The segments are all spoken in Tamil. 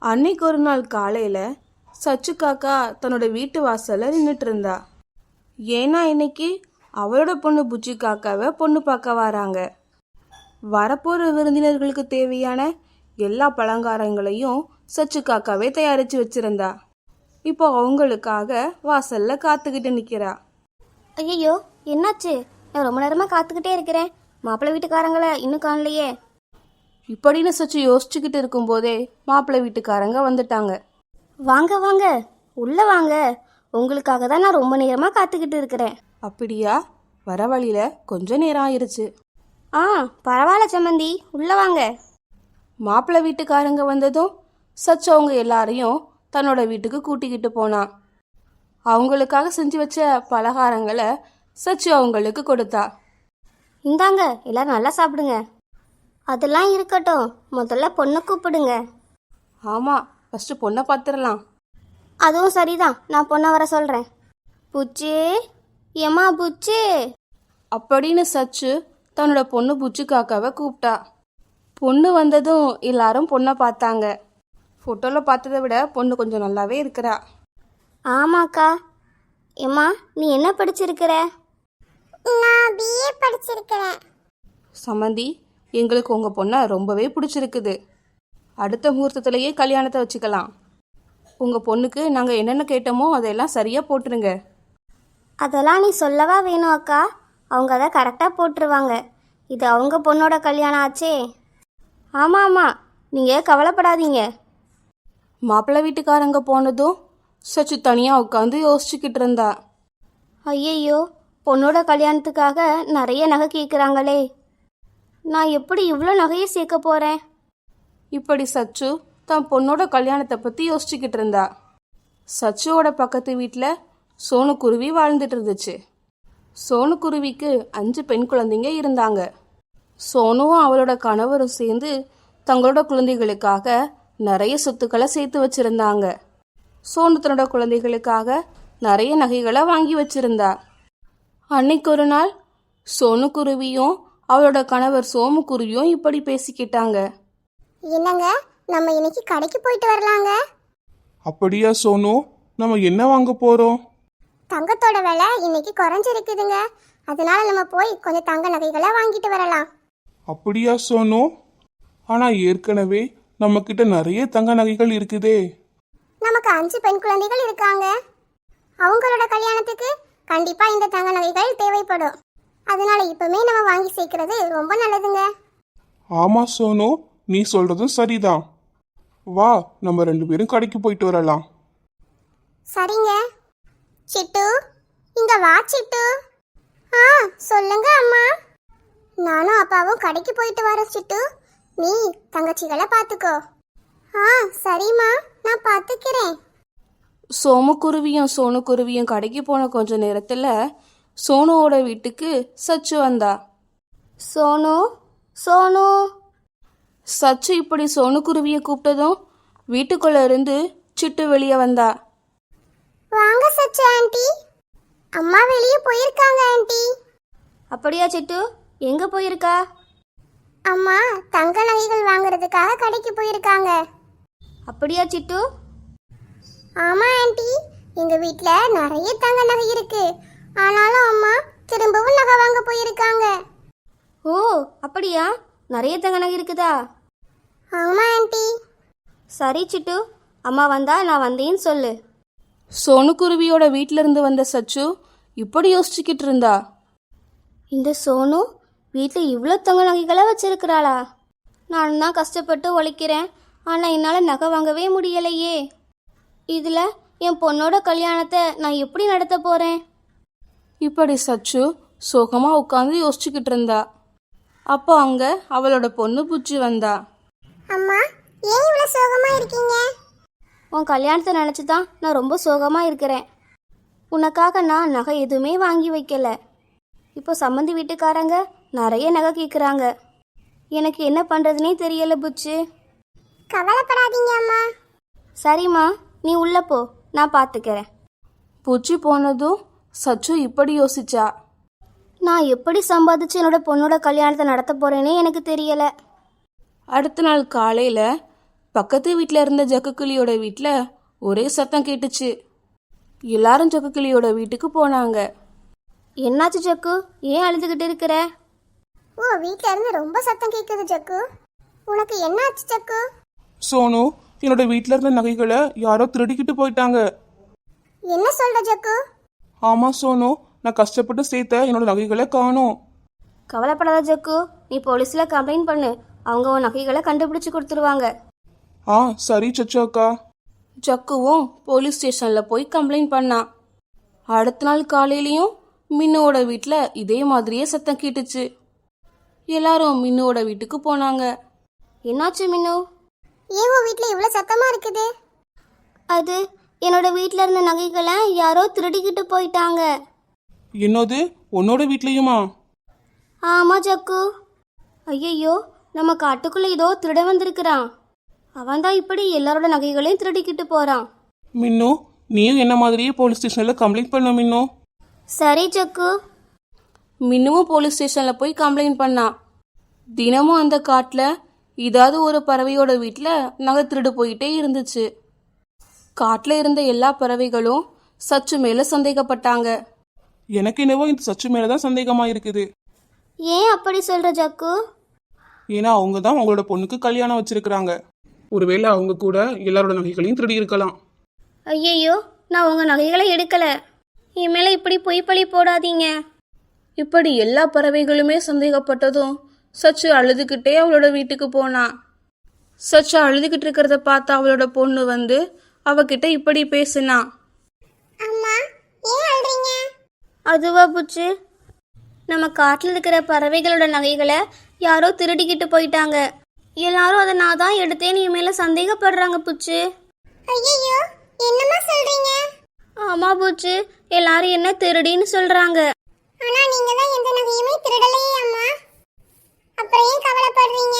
அன்னைக்கு ஒரு நாள் காலையில சச்சு காக்கா தன்னோட வீட்டு வாசல்ல நின்றுட்டு இருந்தா. ஏன்னா இன்னைக்கு அவளோட பொண்ணு புச்சி காக்காவை பொண்ணு பார்க்க வராங்க. வரப்போற விருந்தினர்களுக்கு தேவையான எல்லா பலகாரங்களையும் சச்சு காக்காவே தயாரிச்சு வச்சிருந்தா. இப்போ அவங்களுக்காக வாசல்ல காத்துக்கிட்டு நிக்கிறா. ஐயோ, என்னாச்சு? நான் ரொம்ப நேரமா காத்துக்கிட்டே இருக்கிறேன். மாப்பிள்ளை வீட்டுக்காரங்களை இன்னும் காணலையே. இப்படின்னு சச்சு யோசிச்சுக்கிட்டு இருக்கும் போதே மாப்பிள்ளை வீட்டுக்காரங்க வந்துட்டாங்க. வாங்க வாங்க, உள்ள வாங்க. உங்களுக்காக தான் நான் ரொம்ப நேரமா காத்துக்கிட்டு இருக்கிறேன். அப்படியா? வர வழியில கொஞ்ச நேரம் ஆயிருச்சு. பரவாயில்ல சம்மந்தி, உள்ள வாங்க. மாப்பிள்ளை வீட்டுக்காரங்க வந்ததும் சச்சு அவங்க எல்லாரையும் தன்னோட வீட்டுக்கு கூட்டிக்கிட்டு போனான். அவங்களுக்காக செஞ்சு வச்ச பலகாரங்களை சச்சு அவங்களுக்கு கொடுத்தா. இந்தாங்க, எல்லாரும் நல்லா சாப்பிடுங்க. அதெல்லாம் இருக்கட்டும், முதல்ல பொண்ணை கூப்பிடுங்க. ஆமா, ஃபர்ஸ்ட் பொண்ணை பார்த்துடலாம். அதுவும் சரிதான், நான் பொண்ணை வர சொல்றேன். புச்சி, ஏமா புச்சி அப்படின்னு சச்சு தன்னோட பொண்ணு புச்சு காக்காவை கூப்பிட்டா. பொண்ணு வந்ததும் எல்லாரும் பொண்ணை பார்த்தாங்க. ஃபோட்டோவில் பார்த்ததை விட பொண்ணு கொஞ்சம் நல்லாவே இருக்கிறா. ஆமாக்கா. ஏம்மா, நீ என்ன படிச்சிருக்கிற? நான் பிஏ படிச்சிருக்கிறேன். சம்மந்தி, எங்களுக்கு உங்கள் பொண்ணை ரொம்பவே பிடிச்சிருக்குது. அடுத்த முகூர்த்தத்திலேயே கல்யாணத்தை வச்சுக்கலாம். உங்கள் பொண்ணுக்கு நாங்கள் என்னென்ன கேட்டோமோ அதையெல்லாம் சரியாக போட்டுருங்க. அதெல்லாம் நீ சொல்லவா வேணும் அக்கா? அவங்க அதை கரெக்டாக போட்டுருவாங்க. இது அவங்க பொண்ணோட கல்யாணம் ஆச்சே. ஆமாம் ஆமாம், நீங்கள் கவலைப்படாதீங்க. மாப்பிள்ளை வீட்டுக்காரங்க போனதும் சச்சு தனியாக உட்காந்து யோசிச்சுக்கிட்டு இருந்தா. ஐயையோ, பொண்ணோட கல்யாணத்துக்காக நிறைய நகை கேட்குறாங்களே. நான் எப்படி இவ்வளோ நகையை சேர்க்க போகிறேன்? இப்படி சச்சு தன் பொண்ணோட கல்யாணத்தை பற்றி யோசிச்சுக்கிட்டு இருந்தா. சச்சுவோட பக்கத்து வீட்டில் சோனுக்குருவி வாழ்ந்துட்டு இருந்துச்சு. சோனுக்குருவிக்கு 5 பெண் குழந்தைங்க இருந்தாங்க. சோனுவும் அவளோட கணவரும் சேர்ந்து தங்களோட குழந்தைகளுக்காக நிறைய சொத்துக்களை சேர்த்து வச்சிருந்தாங்க. சோனு தன்னோட குழந்தைகளுக்காக நிறைய நகைகளை வாங்கி வச்சிருந்தா. அன்னைக்கு ஒரு நாள் சோனுக்குருவியும் அவளோட கணவர் சோமுக்குருவியும் இப்படி பேசிக்கிட்டாங்க. என்னங்க, நம்ம இன்னைக்கு கடைக்கு போயிட்டு வரலாங்க. அப்படியா சோனு? நம்ம என்ன வாங்க போறோம்? தங்கத்தோட விலை இன்னைக்கு குறைஞ்சிருக்குதுங்க. அதனால நம்ம போய் கொஞ்சம் தங்க நகைகளை வாங்கிட்டு வரலாம். அப்படியா சோனு? ஆனா ஏற்கனவே நம்ம கிட்ட நிறைய தங்க நகைகள் இருக்குதே. நமக்கு 5 பெண் குழந்தைகள் இருக்காங்க. அவங்களோட கல்யாணத்துக்கு கண்டிப்பா இந்த தங்க நகைகள் தேவைப்படும். அதனால இப்பவுமே நம்ம வாங்கி சேர்க்கறது ரொம்ப நல்லதுங்க. ஆமா சோனு, நீ சொல்றதும் சரிதான். வா, நம்ம 2 பேரும் கடைக்கு போயிட்டு வரலாம். சரிங்க. சிட்டு, இங்க வா சிட்டு. சொல்லுங்க அம்மா. நானும் அப்பாவும் கடைக்கு போயிட்டு வரோம் சிட்டு. நீ தங்கச்சிகளை பார்த்துக்கோ. சரிம்மா, நான் பார்த்துக்கிறேன். சோமுக்குருவியும் சோனுக்குருவியும் கடைக்கு போன கொஞ்ச நேரத்தில் சோனுவோட வீட்டுக்கு சச்சு வந்தா. சோனு, சோனு. சச்சு இப்படி சோனுக்குருவியை கூப்பிட்டதும் வீட்டுக்குள்ள இருந்து சிட்டு வெளியே வந்தா. வாங்க சச்சு ஆண்டி. அம்மா வெளியே போயிருக்காங்க ஆண்டி. அப்படியா சிட்டு, எங்கே போயிருக்கா? அம்மா தங்க நகைகள் வாங்குறதுக்காக கடைக்கு போயிருக்காங்க. அப்படியா சிட்டு? ஆமா ஆண்டி, எங்க வீட்ல நிறைய தங்க நகை இருக்கு. ஆனாலும் அம்மா திரும்பவும் நகை வாங்க போயிருக்காங்க. ஓ, அப்படியா? நிறைய தங்க நகை இருக்குதா? ஆமா ஆண்டி. சரி சிட்டு, அம்மா வந்தா நான் வந்தேன்னு சொல்லு. சோனுக்குருவியோட வீட்டில இருந்து வந்த சச்சு இப்படி யோசிச்சுக்கிட்டு இருந்தா. இந்த சோனு வீட்டில் இவ்வளோ தங்க நகைகளை வச்சிருக்கிறாளா? நான் தான் கஷ்டப்பட்டு உழைக்கிறேன், ஆனால் என்னால் நகை வாங்கவே முடியலையே. இதில் என் பொண்ணோட கல்யாணத்தை நான் எப்படி நடத்த போகிறேன்? இப்படி சச்சு சோகமாக உட்காந்து யோசிச்சுக்கிட்டு இருந்தா. அப்போ அங்கே அவளோட பொண்ணு புச்சி வந்தா. அம்மா, ஏன் இவ்வளவு சோகமா இருக்கீங்க? உன் கல்யாணத்தை நினச்சி தான் நான் ரொம்ப சோகமாக இருக்கிறேன். உனக்காக நான் நகை எதுவுமே வாங்கி வைக்கல. இப்போ சம்மந்தி வீட்டுக்காரங்க நிறைய நகை கேட்குறாங்க. எனக்கு என்ன பண்ணுறதுனே தெரியல புச்சு. கவலைப்படாதீங்க அம்மா. சரிம்மா, நீ உள்ளே போ, நான் பார்த்துக்கிறேன். புச்சி போனதும் சச்சு இப்படி யோசிச்சா. நான் எப்படி சம்பாதிச்சு என்னோட பொண்ணோட கல்யாணத்தை நடத்த போகிறேனே எனக்கு தெரியலை. அடுத்த நாள் காலையில் பக்கத்து வீட்டில் இருந்த ஜக்குக்கிளியோட வீட்டில் ஒரே சத்தம் கேட்டுச்சு. எல்லாரும் ஜக்குக்கிளியோட வீட்டுக்கு போனாங்க. என்னாச்சு ஜக்கு, ஏன் அழுதுகிட்டு இருக்கிற? ஓ, வீட்ல இருந்து ரொம்ப சத்தம் கேக்குது ஜக்கு. உனக்கு என்ன ஆச்சு ஜக்கு? சோனு, என்னோட வீட்டில் இருந்த நகைகளை யாரோ திருடிக்கிட்டு போயிட்டாங்க. என்ன சொல்ற ஜக்கு? ஆமா சோனு, நான் கஷ்டப்பட்டு சேர்த்த என்னோட நகைகளை காணோம். கவலைப்படாத ஜக்கு, நீ போலீஸில் கம்ப்ளைண்ட் பண்ணு. அவங்க உன் நகைகளை கண்டுபிடிச்சு கொடுத்துருவாங்க. ஆ சரி சச்சு அக்கா. ஜக்குவும் போலீஸ் ஸ்டேஷனில் போய் கம்ப்ளைண்ட் பண்ணான். அடுத்த நாள் காலையிலையும் மின்னுவோட வீட்டில் இதே மாதிரியே சத்தம் கேட்டுச்சு. எல்லாரும் மின்னுவோட வீட்டுக்கு போனாங்க. என்னாச்சு மின்னு? ஏன் உன் வீட்ல இவ்வளவு சத்தமா இருக்குது? அது என்னோட வீட்டில் இருந்த நகைகளை யாரோ திருடிக்கிட்டு போயிட்டாங்க. என்னது, உன்னோட வீட்லயுமா? ஆமா ஜக்கு. ஐயையோ, நம்ம காட்டுக்குள்ள ஏதோ திருட வந்திருக்கிறான். அவன் தான் இப்படி எல்லாரோட நகைகளையும் திருடிக்கிட்டு போறான். மின்னு, நீயும் என்ன மாதிரியே போலீஸ் ஸ்டேஷனில் கம்ப்ளைண்ட் பண்ண மின்னு. சரி ஜக்கு. மின்னுவும் போலீஸ் ஸ்டேஷனில் போய் கம்ப்ளைண்ட் பண்ணான். தினமும் அந்த காட்டில் ஏதாவது ஒரு பறவையோட வீட்டில் நகை திருடு போயிட்டே இருந்துச்சு. காட்டில் இருந்த எல்லா பறவைகளும் சச்சு மேலே சந்தேகப்பட்டாங்க. எனக்கு என்னவோ இந்த சச்சு மேலே தான் சந்தேகமாக இருக்குது. ஏன் அப்படி சொல்ற ஜக்கு? ஏன்னா அவங்க தான் அவங்களோட பொண்ணுக்கு கல்யாணம் வச்சிருக்கிறாங்க. ஒருவேளை அவங்க கூட எல்லாரோட நகைகளையும் திருடி இருக்கலாம். ஐயையோ, நான் உங்க நகைகளை எடுக்கல. என் மேல இப்படி பொய் பழி போடாதீங்க. இப்படி எல்லா பறவைகளுமே சந்தேகப்பட்டதும் சச்சு அழுதுகிட்டே அவளோட வீட்டுக்கு போனான். சச்சு அழுதுகிட்டு இருக்கிறத பார்த்து அவளோட பொண்ணு வந்து அவகிட்ட இப்படி பேசினா. அம்மா, ஏன் அழுறீங்க? அதுவா புச்சு, நம்ம காட்டில் இருக்கிற பறவைகளோட நகைகளை யாரோ திருடிக்கிட்டு போயிட்டாங்க. எல்லாரும் அதை நான் தான் எடுத்தேன்னு என் மேல சந்தேகப்படுறாங்க புச்சு. ஐயோ, என்னம்மா சொல்றீங்க? ஆமா புச்சு, எல்லாரும் என்ன திருடின்னு சொல்றாங்க. ஆனா நீங்க தான் எந்த நகையுமே திருடலையே அம்மா. அப்புறம் ஏன் கவலைப்படுறீங்க?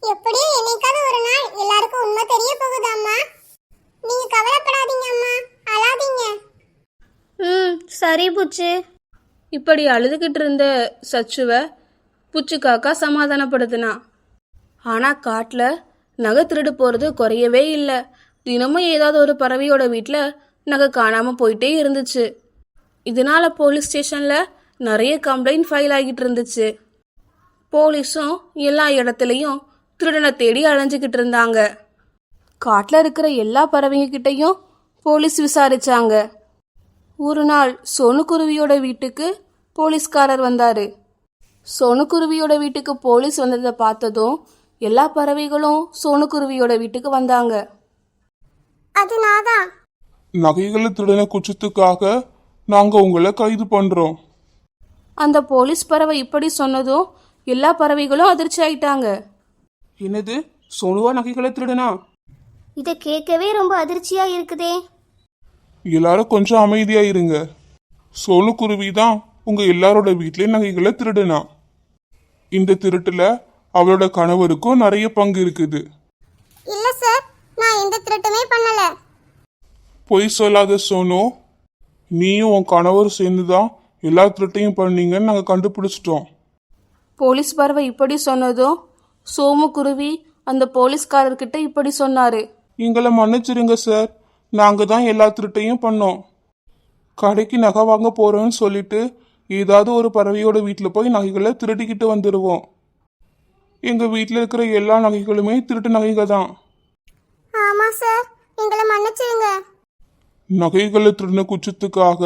எப்படியும் என்னைக்காவது ஒரு நாள் எல்லாருக்கும் உண்மை தெரிய போகுது அம்மா. நீங்க கவலைப்படாதீங்க அம்மா, அழாதீங்க. சரி புச்சு. இப்படி அழுதுகிட்டு இருந்த சச்சுவை புச்சு காக்கா சமாதானப்படுத்தினா. ஆனால் காட்டில் நகை திருடு போகிறது குறையவே இல்லை. தினமும் ஏதாவது ஒரு பறவையோட வீட்டில் நகை காணாமல் போயிட்டே இருந்துச்சு. இதனால போலீஸ் ஸ்டேஷனில் நிறைய கம்ப்ளைண்ட் ஃபைல் ஆகிட்டு இருந்துச்சு. போலீஸும் எல்லா இடத்துலையும் திருடனை தேடி அலைஞ்சிக்கிட்டு இருந்தாங்க. காட்டில் இருக்கிற எல்லா பறவைங்கக்கிட்டையும் போலீஸ் விசாரிச்சாங்க. ஒரு நாள் சோனுக்குருவியோட வீட்டுக்கு போலீஸ்காரர் வந்தார். சோனுக்குருவியோட வீட்டுக்கு போலீஸ் வந்ததை பார்த்ததும் எல்லா பறவைகளும் சோனுக்குருவியோட வீட்டுக்கு வந்தாங்க. அது நாதான். நகைகளை திருடின குற்றத்துக்காக நாங்கள் உங்களை கைது பண்ணுறோம். அந்த போலீஸ் பறவை இப்படி சொன்னதும் எல்லா பறவைகளும் அதிர்ச்சி ஆயிட்டாங்க. என்னது, சோனுவா நகைகளை திருடனா? இதை கேட்கவே ரொம்ப அதிர்ச்சியா இருக்குதே. எல்லாரும் கொஞ்சம் அமைதியா இருங்க. சோனுக்குருவி தான் உங்க எல்லாரோட வீட்லயும் நகைகளை திருடுனா. இந்த திருட்டுல அவளோட கணவருக்கும் நிறைய பங்கு இருக்குது. இல்ல சார், நான் எந்த திருட்டுமே பண்ணல. பொய் சொல்லாத சோனு, நீயும் உன் கணவரும் சேர்ந்துதான் எல்லா திருட்டையும் பண்ணீங்கன்னு நாங்கள் கண்டுபிடிச்சிட்டோம். போலீஸ் பறவை இப்படி சொன்னதும் சோமுக்குருவி அந்த போலீஸ்காரர்கிட்ட இப்படி சொன்னாரு. எங்களை மன்னிச்சிருங்க சார், நாங்கள் தான் எல்லா திருட்டையும் பண்ணோம். கடைக்கு நகை வாங்க போறோம்னு சொல்லிட்டு ஏதாவது ஒரு பறவையோட வீட்டில் போய் நகைகளை திருடிக்கிட்டு வந்துடுவோம். எங்கள் வீட்டில் இருக்கிற எல்லா நகைகளுமே திருட்டு நகைகள் தான். ஆமா சார், எங்களை மன்னிச்சிருங்க. நகைகளை திருடின குற்றத்துக்காக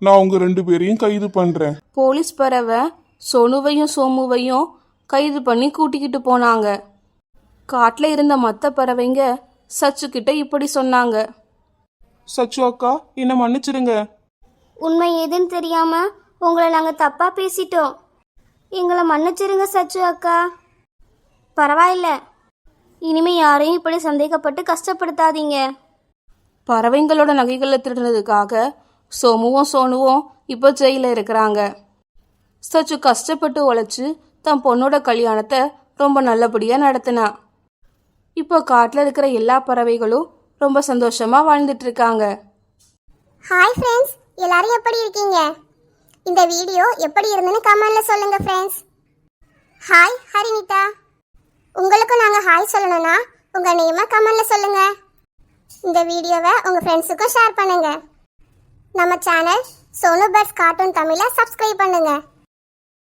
நான் உங்க 2 பேரையும் கைது பண்றேன். போலீஸ் பறவை சோனுவையும் சோமுவையும் கைது பண்ணி கூட்டிக்கிட்டு போனாங்க. காட்டில் இருந்த மற்ற பறவைங்க சச்சு கிட்ட இப்படி சொன்னாங்க. சச்சு அக்கா, என்னை மன்னிச்சிருங்க. உண்மை ஏதுன்னு தெரியாம உங்களை நாங்க தப்பா பேசிட்டோம். எங்களை மன்னிச்சிருங்க சச்சு அக்கா. பரவாயில்ல, இனிமே யாரையும் இப்படி சந்தேகப்பட்டு கஷ்டப்படுத்தாதீங்க. பறவைங்களோட நகைகளை திருடுனதுக்காக சோமுவும் சோனுவும் இப்போ ஜெயிலில் இருக்கிறாங்க. சச்சு கஷ்டப்பட்டு உழைச்சி தன் பொண்ணோட கல்யாணத்தை ரொம்ப நல்லபடியாக நடத்தினா. இப்போ காட்டில் இருக்கிற எல்லா பறவைகளும் ரொம்ப சந்தோஷமாக வாழ்ந்துட்டு இருக்காங்க. ஹாய் ஃப்ரெண்ட்ஸ், எல்லாரும் எப்படி இருக்கீங்க? இந்த வீடியோ எப்படி இருந்துன்னு கமெண்ட்ல சொல்லுங்க ஃப்ரெண்ட்ஸ். ஹாய் ஹரினிதா. உங்களுக்கும் நாங்கள் ஹாய் சொல்லணும்னா உங்க நேமை கமெண்ட்ல சொல்லுங்க. இந்த வீடியோவை உங்க ஃப்ரெண்ட்ஸுக்கும் ஷேர் பண்ணுங்க. நம்ம சேனல் சோனு பர்ட்ஸ் கார்ட்டூன் தமிழை சப்ஸ்கிரைப் பண்ணுங்க.